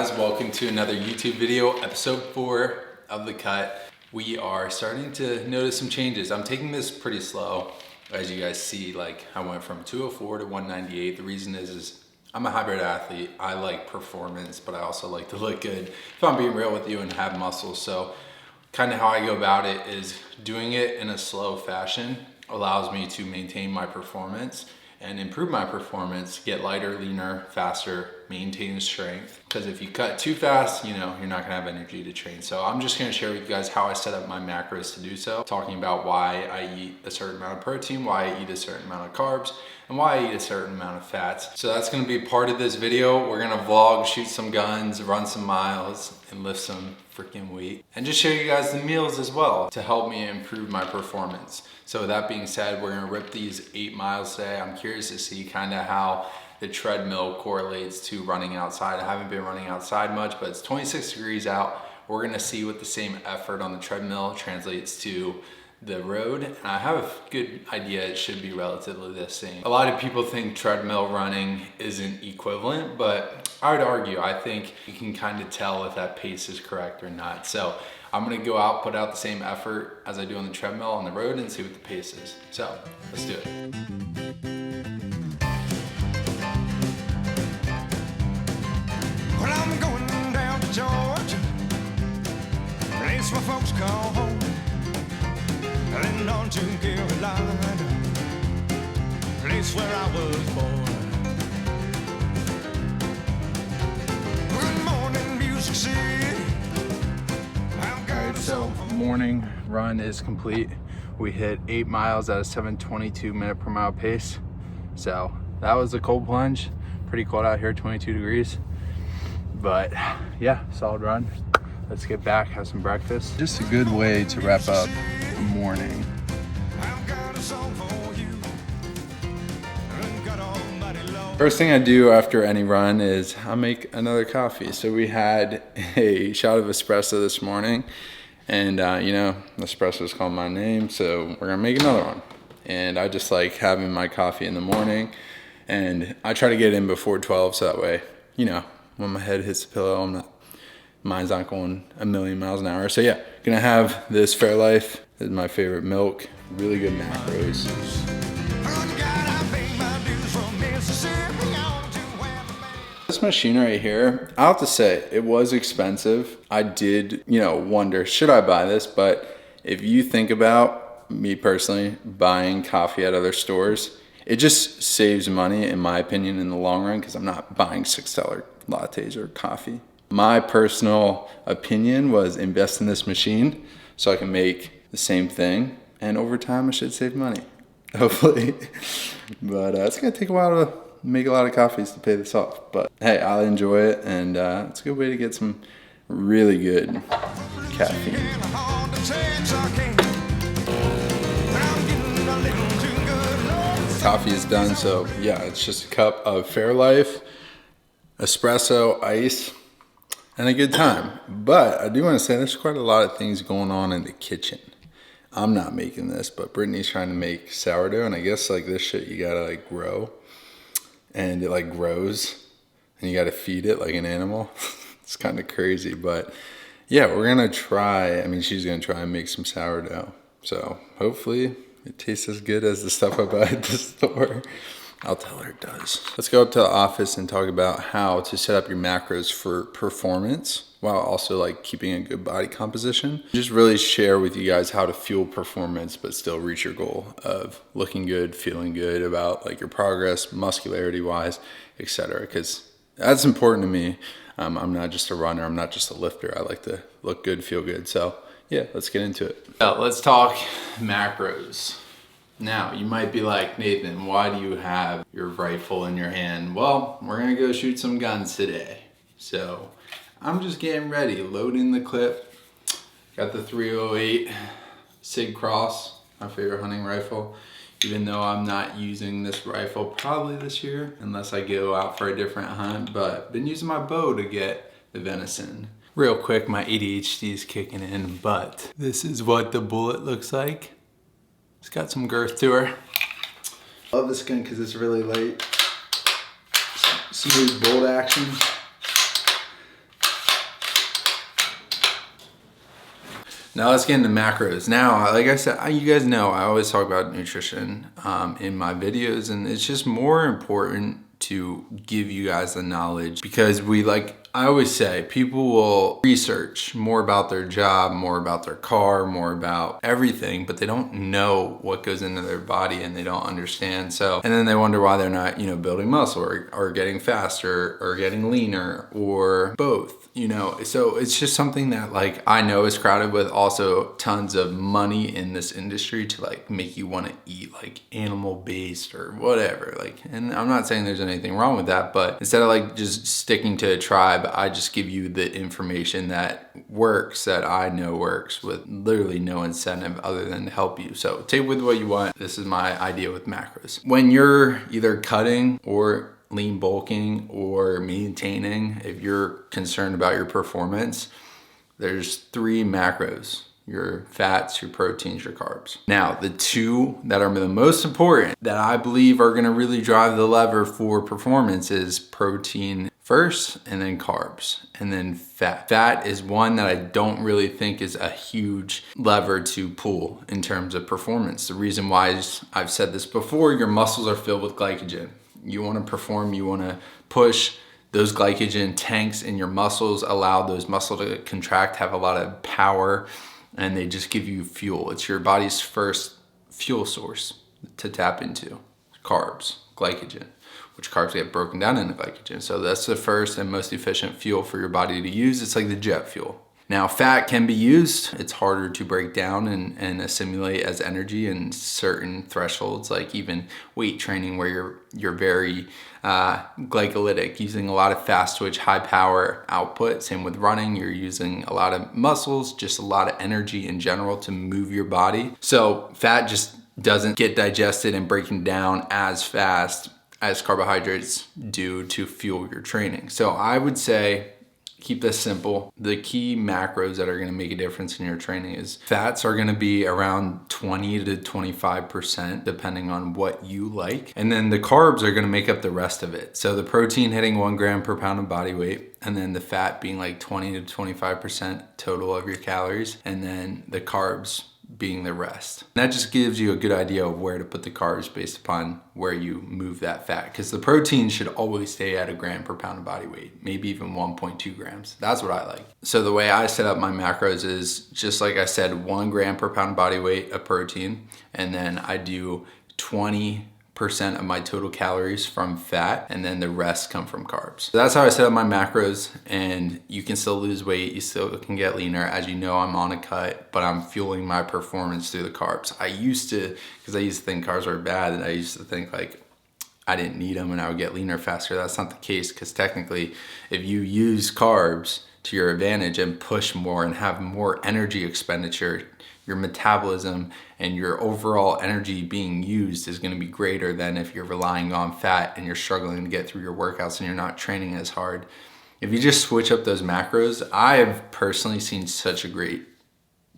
guys, welcome to another YouTube video, episode 4 of The Cut. We are starting to notice some changes. I'm taking this pretty slow. As you guys see, like I went from 204 to 198. The reason is I'm a hybrid athlete. I like performance, but I also like to look good if I'm being real with you and have muscles. So kind of how I go about it is doing it in a slow fashion allows me to maintain my performance and improve my performance, get lighter, leaner, faster, maintain strength. Because if you cut too fast, you're not gonna have energy to train. So I'm just gonna share with you guys how I set up my macros to do so, talking about why I eat a certain amount of protein, why I eat a certain amount of carbs, and why I eat a certain amount of fats. So that's gonna be part of this video. We're gonna vlog, shoot some guns, run some miles, and lift some freaking weight. And just show you guys the meals as well to help me improve my performance. So with that being said, we're gonna rip these 8 miles today. I'm curious to see kind of how the treadmill correlates to running outside. I haven't been running outside much, but it's 26 degrees out. We're gonna see what the same effort on the treadmill translates to the road. And I have a good idea it should be relatively the same. A lot of people think treadmill running isn't equivalent, but I would argue, I think you can kind of tell if that pace is correct or not. So I'm gonna go out, put out the same effort as I do on the treadmill on the road and see what the pace is. So let's do it. Well, I'm going down to Georgia, place my folks call home, and on to Carolina, place where I was born. Good morning, Music City. Alright, so morning run is complete. We hit 8 miles at a 7:22 minute per mile pace. So that was a cold plunge. Pretty cold out here, 22 degrees. But yeah, solid run. Let's get back, have some breakfast. Just a good way to wrap up the morning. First thing I do after any run is I'll make another coffee. So we had a shot of espresso this morning, and espresso's called my name, so we're gonna make another one. And I just like having my coffee in the morning, and I try to get in before 12, so that way, when my head hits the pillow, mine's not going a million miles an hour. So yeah, gonna have this Fairlife. This is my favorite milk. Really good macros. This machine right here, I'll have to say, it was expensive. I did, wonder, should I buy this? But if you think about me personally buying coffee at other stores, it just saves money, in my opinion, in the long run, because I'm not buying $6 lattes or coffee. My personal opinion was invest in this machine so I can make the same thing, and over time I should save money, hopefully. But it's gonna take a while to make a lot of coffees to pay this off. But hey, I'll enjoy it, and it's a good way to get some really good caffeine. Coffee is done, so yeah, it's just a cup of Fairlife, espresso, ice, and a good time. But I do want to say there's quite a lot of things going on in the kitchen. I'm not making this, but Brittany's trying to make sourdough, and I guess like this shit you gotta like grow, and it like grows, and you gotta feed it like an animal. It's kind of crazy, but yeah, we're gonna try. She's gonna try and make some sourdough. So hopefully it tastes as good as the stuff I buy at the store. I'll tell her it does. Let's go up to the office and talk about how to set up your macros for performance while also like keeping a good body composition. Just really share with you guys how to fuel performance but still reach your goal of looking good, feeling good about like your progress, muscularity wise, etc. Because that's important to me. I'm not just a runner, I'm not just a lifter. I like to look good, feel good. So yeah, let's get into it. Let's talk macros. Now, you might be like, Nathan, why do you have your rifle in your hand? Well, we're gonna go shoot some guns today. So I'm just getting ready, loading the clip. Got the 308 Sig Cross, my favorite hunting rifle. Even though I'm not using this rifle probably this year, unless I go out for a different hunt, but been using my bow to get the venison. Real quick, my ADHD is kicking in, but this is what the bullet looks like. It's got some girth to her. Love this gun because it's really light. Smooth bolt action. Now let's get into macros. Now, like I said, you guys know I always talk about nutrition in my videos, and it's just more important to give you guys the knowledge because I always say, people will research more about their job, more about their car, more about everything, but they don't know what goes into their body and they don't understand. So, and then they wonder why they're not, building muscle or getting faster or getting leaner or both, So it's just something that I know is crowded with also tons of money in this industry to make you want to eat animal based or whatever. And I'm not saying there's anything wrong with that, but instead of just sticking to a tribe, I just give you the information that works, that I know works, with literally no incentive other than to help you. So take with what you want. This is my idea with macros. When you're either cutting or lean bulking or maintaining, if you're concerned about your performance, there's 3 macros: your fats, your proteins, your carbs. Now, the 2 that are the most important that I believe are gonna really drive the lever for performance is protein first, and then carbs, and then fat. Fat is one that I don't really think is a huge lever to pull in terms of performance. The reason why is, I've said this before, your muscles are filled with glycogen. You wanna perform, you wanna push. Those glycogen tanks in your muscles allow those muscles to contract, have a lot of power, and they just give you fuel. It's your body's first fuel source to tap into. Carbs, glycogen, which carbs get broken down into glycogen. So that's the first and most efficient fuel for your body to use. It's like the jet fuel. Now, fat can be used. It's harder to break down and assimilate as energy in certain thresholds, like even weight training where you're very glycolytic, using a lot of fast twitch, high power output. Same with running, you're using a lot of muscles, just a lot of energy in general to move your body. So fat just doesn't get digested and breaking down as fast as carbohydrates do to fuel your training. So I would say, keep this simple. The key macros that are gonna make a difference in your training is fats are gonna be around 20 to 25% depending on what you like. And then the carbs are gonna make up the rest of it. So the protein hitting 1 gram per pound of body weight, and then the fat being 20 to 25% total of your calories, and then the carbs being the rest. And that just gives you a good idea of where to put the carbs based upon where you move that fat, because the protein should always stay at 1 gram per pound of body weight, maybe even 1.2 grams. That's what I like. So the way I set up my macros is just like I said, 1 gram per pound of body weight of protein, and then I do 20% of my total calories from fat, and then the rest come from carbs. So that's how I set up my macros, and you can still lose weight, you still can get leaner. As you know, I'm on a cut, but I'm fueling my performance through the carbs. I used to think carbs were bad, and I used to think I didn't need them and I would get leaner faster. That's not the case, because technically if you use carbs to your advantage and push more and have more energy expenditure, your metabolism and your overall energy being used is gonna be greater than if you're relying on fat and you're struggling to get through your workouts and you're not training as hard. If you just switch up those macros, I've personally seen such a great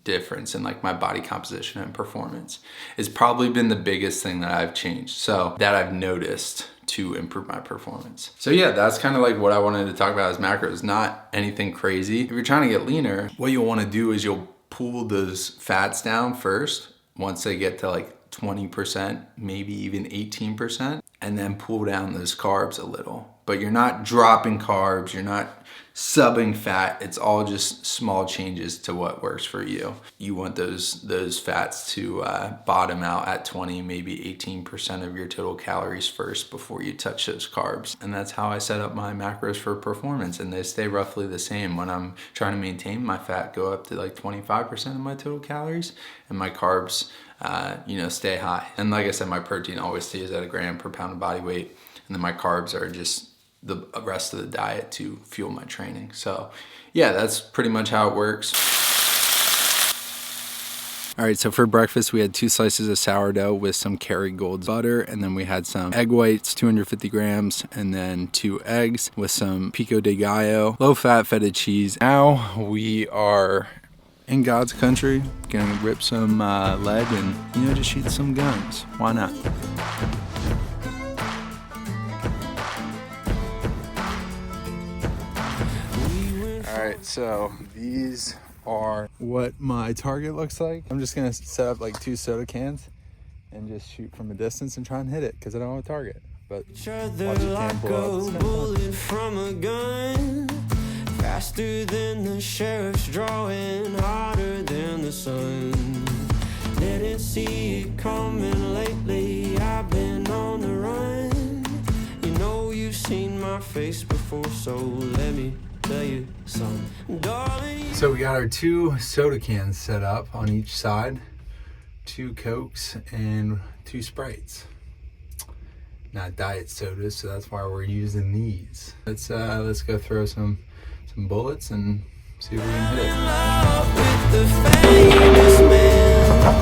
difference in my body composition and performance. It's probably been the biggest thing that I've changed, so that I've noticed to improve my performance. So yeah, that's kind of what I wanted to talk about as macros, not anything crazy. If you're trying to get leaner, what you'll wanna do is you'll pull those fats down first once they get to 20%, maybe even 18%, and then pull down those carbs a little. But you're not dropping carbs, you're not subbing fat. It's all just small changes to what works for you. You want those fats to bottom out at 20, maybe 18% of your total calories first before you touch those carbs. And that's how I set up my macros for performance, and they stay roughly the same. When I'm trying to maintain my fat, go up to 25% of my total calories, and my carbs stay high. And like I said, my protein always stays at 1 gram per pound of body weight, and then my carbs are just the rest of the diet to fuel my training. So yeah, that's pretty much how it works. All right, so for breakfast, we had 2 slices of sourdough with some Kerrygold butter, and then we had some egg whites, 250 grams, and then 2 eggs with some pico de gallo, low-fat feta cheese. Now we are in God's country, gonna rip some lead and, just shoot some guns. Why not? All right, so these are what my target looks like. I'm just gonna set up like 2 soda cans and just shoot from a distance and try and hit it because I don't have a target. But watch the can blow up. Bullet from a gun, faster than the sheriff's drawing, hotter than the sun. Didn't see it coming lately, I've been on the run. You know you've seen my face before, so let me tell you something, darling. So we got our 2 soda cans set up on each side, 2 Cokes and 2 Sprites. Not diet sodas, so that's why we're using these. Let's go throw some bullets and see if we can hit it. Love with the famous man.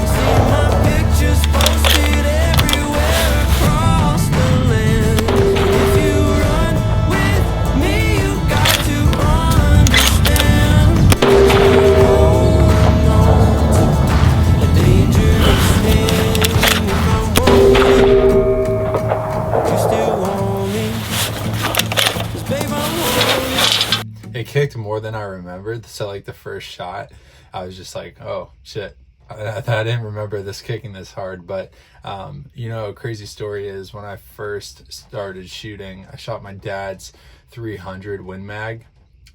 See my pictures posted everywhere across the land. If you run with me, you got to understand. Hold on to a dangerous thing. If I want you still want me. 'Cause babe, I'm holding. It kicked more than I remembered. So like the first shot, I was just like, oh shit. I didn't remember this kicking this hard, but you know, a crazy story is when I first started shooting, I shot my dad's 300 Win Mag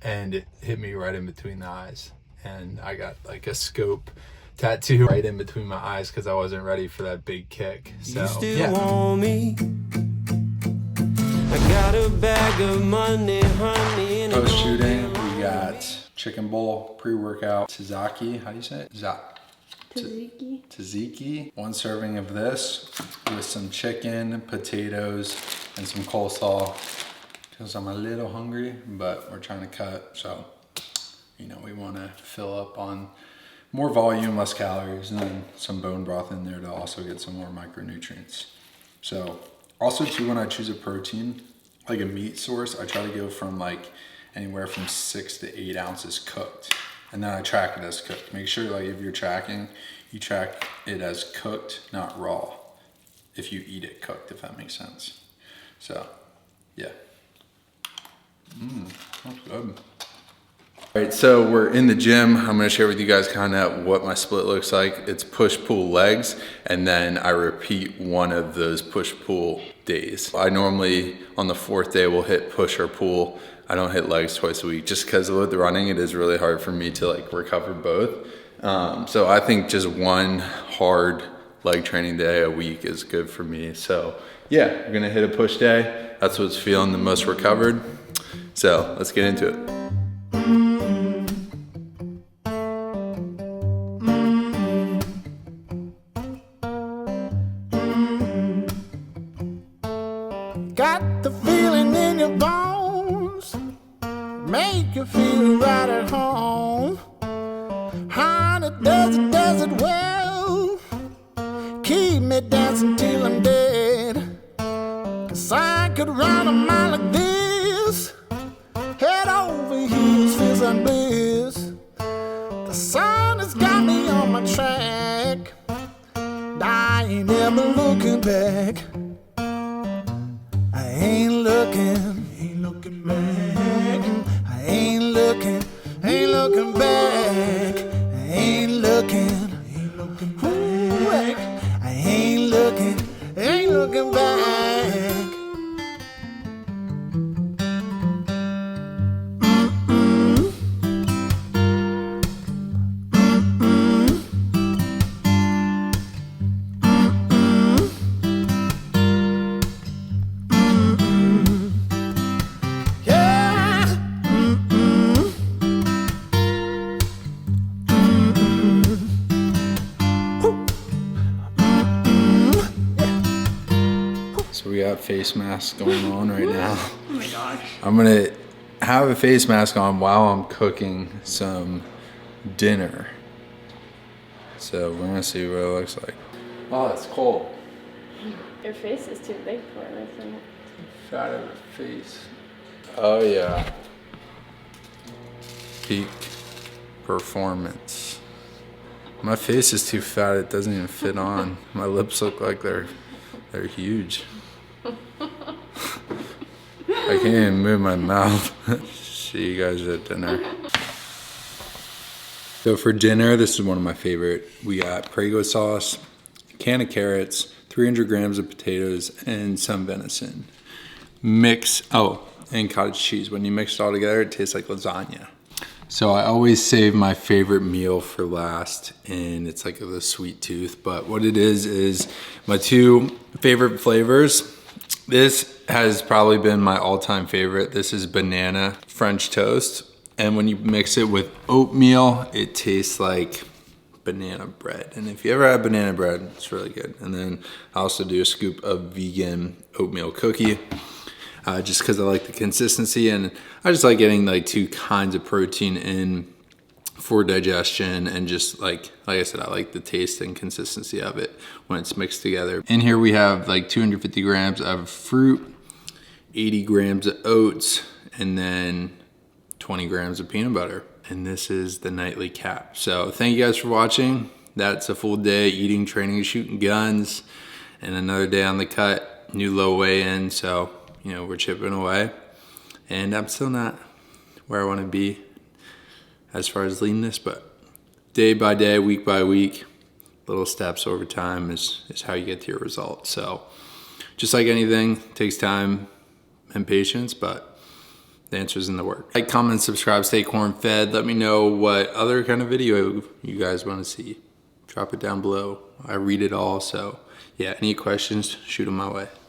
and it hit me right in between the eyes. And I got like a scope tattoo right in between my eyes because I wasn't ready for that big kick. So You still yeah. want me? I got a bag of money, honey. And Post shooting, we got chicken bowl, pre-workout, tzatziki. How do you say it? Tzatziki. 1 serving of this with some chicken, potatoes, and some coleslaw. Because I'm a little hungry, but we're trying to cut. So, you know, we want to fill up on more volume, less calories, and then some bone broth in there to also get some more micronutrients. So, also too, when I choose a protein, like a meat source, I try to go from like anywhere from 6 to 8 ounces cooked. And then I track it as cooked. Make sure like if you're tracking, you track it as cooked, not raw. If you eat it cooked, if that makes sense. So, yeah. That's good. All right, so we're in the gym. I'm gonna share with you guys kind of what my split looks like. It's push-pull legs, and then I repeat one of those push-pull days. I normally, on the 4th day, will hit push or pull. I don't hit legs twice a week just because with the running, it is really hard for me to like recover both. So I think just 1 hard leg training day a week is good for me. So yeah, we're gonna hit a push day. That's what's feeling the most recovered. So let's get into it. Got the feeling in your bones, make you feel right at home. Honey, does it well, keep me dancing till I'm dead. 'Cause I could run a mile like this, head over heels, feels like bliss. The sun has got me on my track, and I ain't ever looking back. I ain't looking back. I ain't looking back. I ain't looking back. I ain't looking back. So we got face masks going on right now. Oh my gosh. I'm gonna have a face mask on while I'm cooking some dinner. So we're gonna see what it looks like. Oh, it's cold. Your face is too big for it, isn't it? Fat of a face. Oh yeah. Peak performance. My face is too fat, it doesn't even fit on. My lips look like they're huge. I can't even move my mouth. See you guys at dinner. So for dinner, this is one of my favorite. We got Prego sauce, a can of carrots, 300 grams of potatoes, and some venison. And cottage cheese. When you mix it all together, it tastes like lasagna. So I always save my favorite meal for last, and it's like the sweet tooth. But what it is my two favorite flavors. This has probably been my all-time favorite. This is banana French toast. And when you mix it with oatmeal, it tastes like banana bread. And if you ever have banana bread, it's really good. And then I also do a scoop of vegan oatmeal cookie. Just because I like the consistency, and I just like getting like two kinds of protein in for digestion, and just like I said, I like the taste and consistency of it when it's mixed together. In here we have like 250 grams of fruit, 80 grams of oats, and then 20 grams of peanut butter. And this is the nightly cap. So thank you guys for watching. That's a full day eating, training, and shooting guns, and another day on the cut, new low weigh-in. So you know, we're chipping away, and I'm still not where I want to be as far as leanness, but day by day, week by week, little steps over time is how you get to your results. So just like anything, it takes time and patience, but the answer's in the work. Like, comment, subscribe, stay corn fed. Let me know what other kind of video you guys want to see. Drop it down below. I read it all, so yeah, any questions, shoot them my way.